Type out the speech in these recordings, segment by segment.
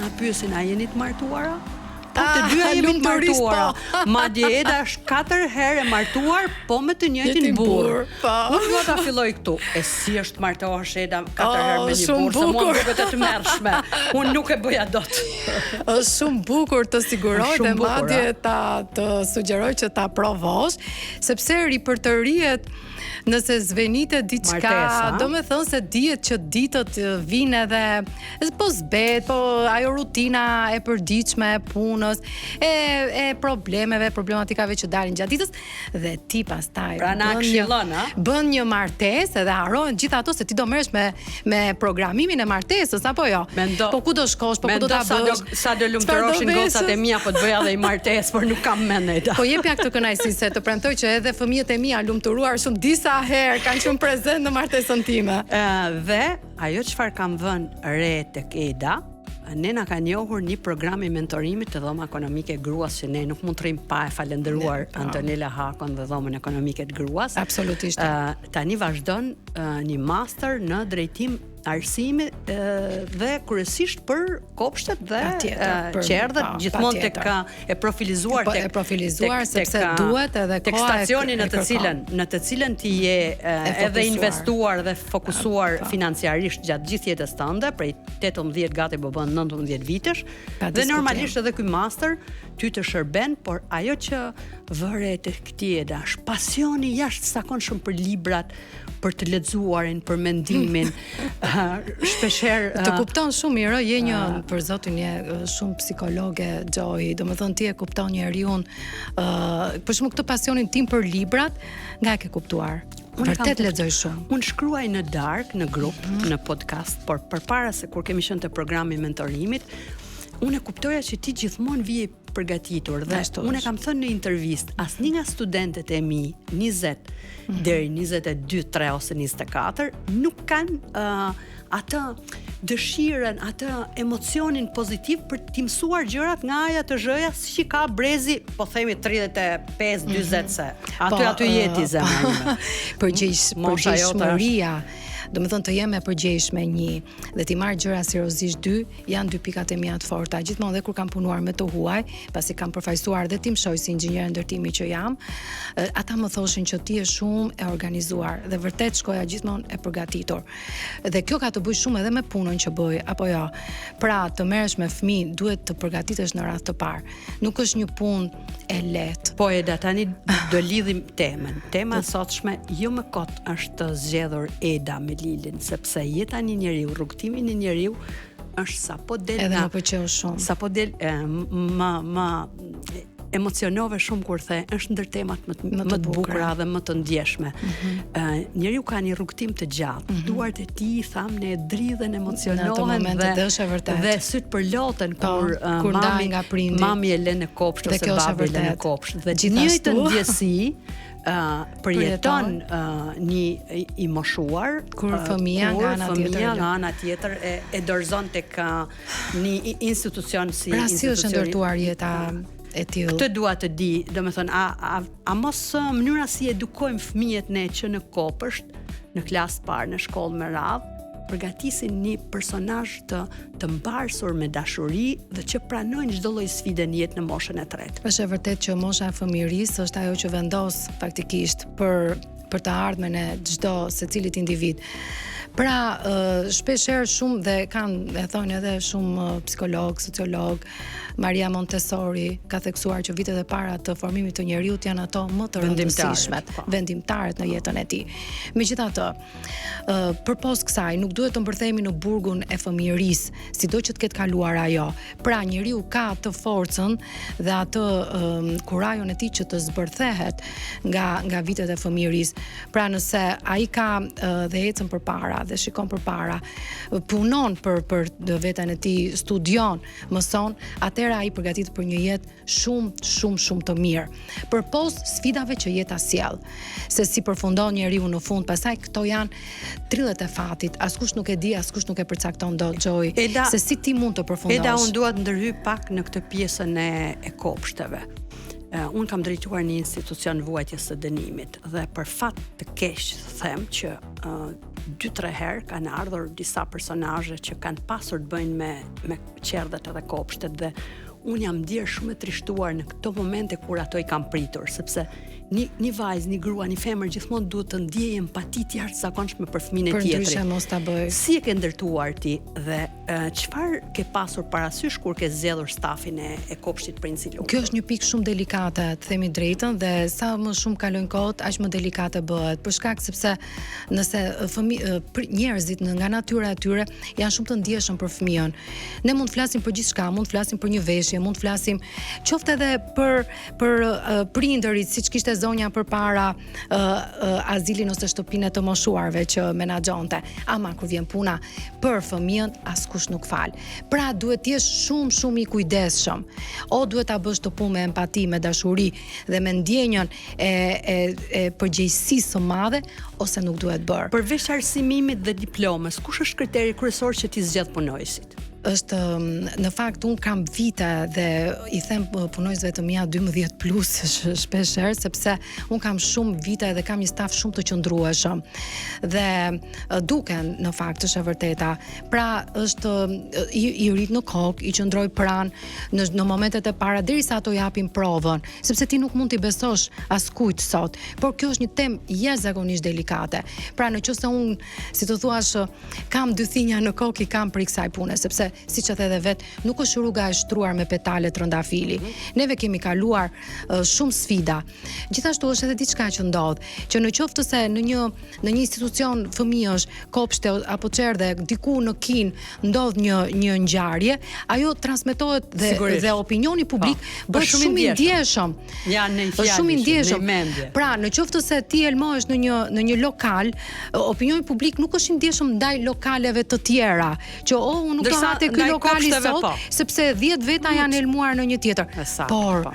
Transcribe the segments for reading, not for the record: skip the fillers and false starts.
na pyesin a jeni të martuara? Po të dyja jemi të martuara. Madje Eda është 4 herë e martuar, po me të njëjtin burr. Unë dua ta filloj këtu. E si është martohesh Eda 4 herë me një burr, se mua duket të mërshme. Unë nuk e bëja dot. Është shumë bukur të siguroj dhe madje të sugjeroj që ta provosh, sepse ripërtërihet nëse zvenitet diçka, do me thënë se dihet që ditët vinë edhe po zbet, po ajo rutina e përditshme e punës, e problematikave që dalin gjatë ditës dhe ti pastaj bën një martesë dhe harohen gjithë ato se ti do merresh me programimin e martesës apo jo. Po ku do shkosh, po ku do ta bësh? Sa do lumturoshin gocat e mia po të bëja edhe një martesë, por nuk kam mend. Po jepja këtë kënaqësi se të premtoj që edhe fëmijët e mia lumturuar shumë disa herë kanë qenë prezent në martesën time. Dhe ajo çfarë kam vënë re tek Eda, ne na ka njohur një program i mentorimit të dhoma ekonomike gruas që ne nuk mund të rrim pa e falendëruar Antonela Hakon dhe dhomën ekonomike të gruas. Absolutisht. Tani vazhdon një master në drejtim arsimi dhe kryesisht për kopshtet dhe qerdhet, gjithmonë tek e profilizuar sepse duhet edhe tek stacioni në të cilën ti je edhe investuar dhe fokusuar financiarisht gjatë gjithë jetës tënde, prej 18 gati po bën 19 vitesh, dhe normalisht edhe ky master ty të shërben, por ajo që vëre tek ti Eda është pasioni jashtëzakonshëm për librat, për të lexuarin, për mendimin. Shpeshherë të kupton shumë mirë, je një për zotin je shumë psikologe Joy, domethënë ti e kupton njeriu për shkak këtë pasionin tim për librat, nga e ke kuptuar. Vërtet lexoj shumë. Unë shkruaj në dark, në grup, në podcast, por përpara se kur kemi qenë te programi mentorimit, unë e kuptoja që ti gjithmonë vije përgatitur dhe unë e kam thënë në intervistë, asnjë nga studentët e mi 20 deri 22, 3 ose 24 nuk kanë atë dëshirën, atë emocionin pozitiv për t'i mësuar gjërat nga aja të zhëja që ka brezi, po themi 35-40 se aty jeti zemra. Përgjegjësia, do me thënë të jem e përgjegjshme 1 dhe ti marr gjëra seriozisht 2, janë 2 pikat e mia të forta. Gjithmonë dhe kur kam punuar me të huaj, pasi kam përfaqësuar dhe tim shoj si inxhinier ndërtimi që jam, ata më thoshin që ti je shumë e organizuar dhe vërtet shkoja gjithmonë e përgatitur. Dhe kjo ka të bëjë shumë edhe me punën që bëj, apo jo. Pra, të merresh me fëmijë duhet të përgatitesh në radhë të parë. Nuk është një punë e lehtë. Po Eda, tani do lidhim temën. Tema e sotshme jo më kot është të zgjedhur Eda me Lilin, sepse jeta një njeriu, rrugtimi një njeriu është sapo del edhe më pëlqeu shumë. Sapo del më emocionove shumë kur the, është ndër temat më të bukura dhe më të ndjeshme. Njeriu ka një rrugtim të gjatë. Duart e tij thamne e dridhen, emocionohen dhe syt përloten kur ndaj nga prindi. Mami e lën në kopsht ose babi e lën në kopsht. Dhe gjithashtu ndjesi përjeton një i moshuar kur fëmia nga ana tjetër e dorëzon tek një institucion si institucioni. Pra si është ndërtuar jeta e tillë? Këtë dua të di, domethënë a mos mënyra si edukojmë fëmijët ne që në kopësht, në klasë parë, në shkollë me radhë, përgatisin një personazh të mbarsur me dashuri dhe që pranojnë çdo lloj sfide në jetë në moshën e tretë. Është e vërtetë që mosha e fëmijërisë është ajo që vendos faktikisht për të ardhmen e çdo secilit individ. Pra, shpeshherë shumë dhe kanë e thonë edhe shumë psikolog, sociolog, Maria Montessori ka theksuar që vitet e para të formimit të njeriut janë ato më të rëndësishmet, vendimtarët në jetën e tij. Megjithatë, përpos kësaj nuk duhet të mbërthehemi në burgun e fëmijërisë, sido që të ketë kaluar ajo. Pra, njeriu ka atë forcën dhe atë kurajon e tij që të zbërthehet nga vitet e fëmijërisë. Pra, nëse ai ka dhe ecën përpara dhe shikon përpara, punon për veten e tij, studion, mëson, atëherë ai përgatitet për një jetë shumë të mirë. Përpos sfidave që jeta sjell. Se si përfundon njeriu në fund, pastaj këto janë trillet e fatit. Askush nuk e di, askush nuk e përcakton dot Joy, se si ti mund të përfundosh. Eda, unë dua të ndërhyj pak në këtë pjesën e kopshteve. unë kam drejtuar një institucion vuajtjes së dënimit dhe për fat të keq them që 2-3 herë kanë ardhur disa personazhe që kanë pasur të bëjnë me qerdhet edhe kopshtet dhe unë jam ndier shumë e trishtuar në këto momente kur ato i kam pritur, sepse një vajzë, një grua, një femër gjithmonë duhet të ndjejë empati të jashtëzakonshme për fëmin e tjetrit. Për ndryshe mos ta bëj. Si e ke ndërtuar ti dhe çfarë ke pasur parasysh kur ke zgjedhur stafin e kopshtit Princi Luka? Kjo është një pikë shumë delikate, të themi drejtën, dhe sa më shumë kalojnë kohët, aq më delikate bëhet. Për shkak sepse nëse njerëzit nga natyra e tyre janë shumë të ndjeshëm për fëmijën. Ne mund të flasim për gjithçka, mund të flasim për një veshje, mund të flasim qoftë edhe për prindërit, siç kishte zonja përpara azilin ose shtëpinë të moshuarve që menaxhonte. Ama kur vjen puna për fëmijën, askush nuk fal. Pra duhet të jesh shumë i kujdesshëm. O duhet ta bësh të punë me empati, me dashuri dhe me ndjenjën e përgjegjësisë së madhe, ose nuk duhet bërë. Përveç arsimimit dhe diplomës, kush është kriteri kryesor që ti zgjedh punojësit? Është në fakt unë kam vite dhe i them punojësve të mia 12 plus shpesh herë, sepse unë kam shumë vite dhe kam një staf shumë të qëndrueshëm dhe duken në fakt është e vërteta. Pra është i rit në kokë, i qëndroj pranë në momentet e para derisa ato japin provën, sepse ti nuk mund t'i besosh askujt sot, por kjo është një temë jashtëzakonisht delikate. Pra nëse unë, si të thuash, kam dy thinja në kokë, i kam për kësaj pune, sepse siç e the edhe vet, nuk është rruga e shtruar me petale trëndafili. Neve kemi kaluar shumë sfida. Gjithashtu është edhe diçka që ndodh, që në qoftë se në një institucion fëmijësh, kopshte apo çerdhe, diku në kin ndodh një ngjarje, ajo transmetohet dhe opinioni publik bëhet shumë i ndjeshëm. Është shumë i ndjeshëm. Pra, në qoftë se ti elmohesh në një lokal, opinioni publik nuk është i ndjeshëm ndaj lokaleve të tjera, që unë nuk ka ky lokali sot, sepse 10 veta janë elmuar në një tjetër. Por,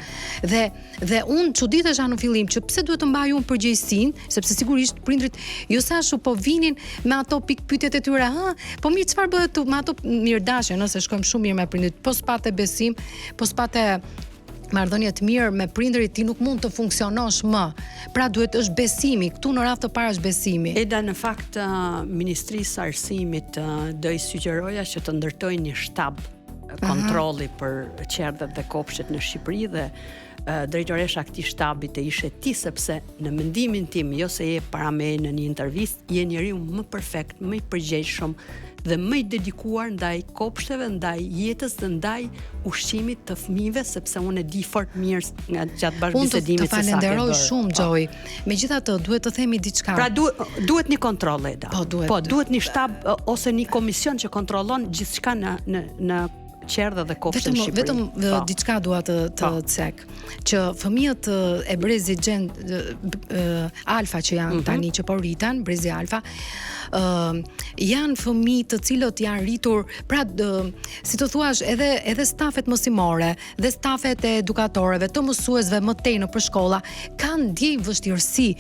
dhe unë çuditesha në fillim që pse duhet të mbaj unë përgjegjësinë, sepse sigurisht prindrit jo sa po vinin me ato pikpyetjet e tyre, po mirë çfarë bëhet me ato mirëdashje, nëse shkojmë shumë mirë me prindrit, po s'pate besim, po s'pate marrëdhënie të mirë me prindërit, ti nuk mund të funksionosh më. Pra duhet është besimi, këtu në radhë të parë është besimi. Eda, në fakt Ministrisë së Arsimit do i sugjeroja që të ndërtojë një shtab kontrolli për qerdhet dhe kopshtet në Shqipëri dhe drejtoresha e këtij shtabi të ishe ti, sepse në mendimin tim, jo se je para me në një intervistë, je njeriu më perfekt, më i përgjegjshëm dhe më i dedikuar ndaj kopshteve, ndaj jetës dhe ndaj ushqimit të fëmijëve, sepse unë e di fort mirë nga gjatë bashkëbisedimit se sa ke bërë. Unë të falenderoj shumë, Gjoj. Megjithatë, duhet të themi diçka. Pra duhet një kontroll, Eda. Po, duhet një shtab ose një komision që kontrollon gjithçka në qerdhe dhe kopshte në Shqipëri. Vetëm diçka dua të cek, që fëmijët e brezit alfa që janë tani që po rriten, brezi alfa, janë fëmijë të cilët janë rritur, pra si të thuash, edhe stafet mësimore dhe stafet e edukatorëve, të mësuesve më tej nëpër shkolla kanë ndjej vështirësi.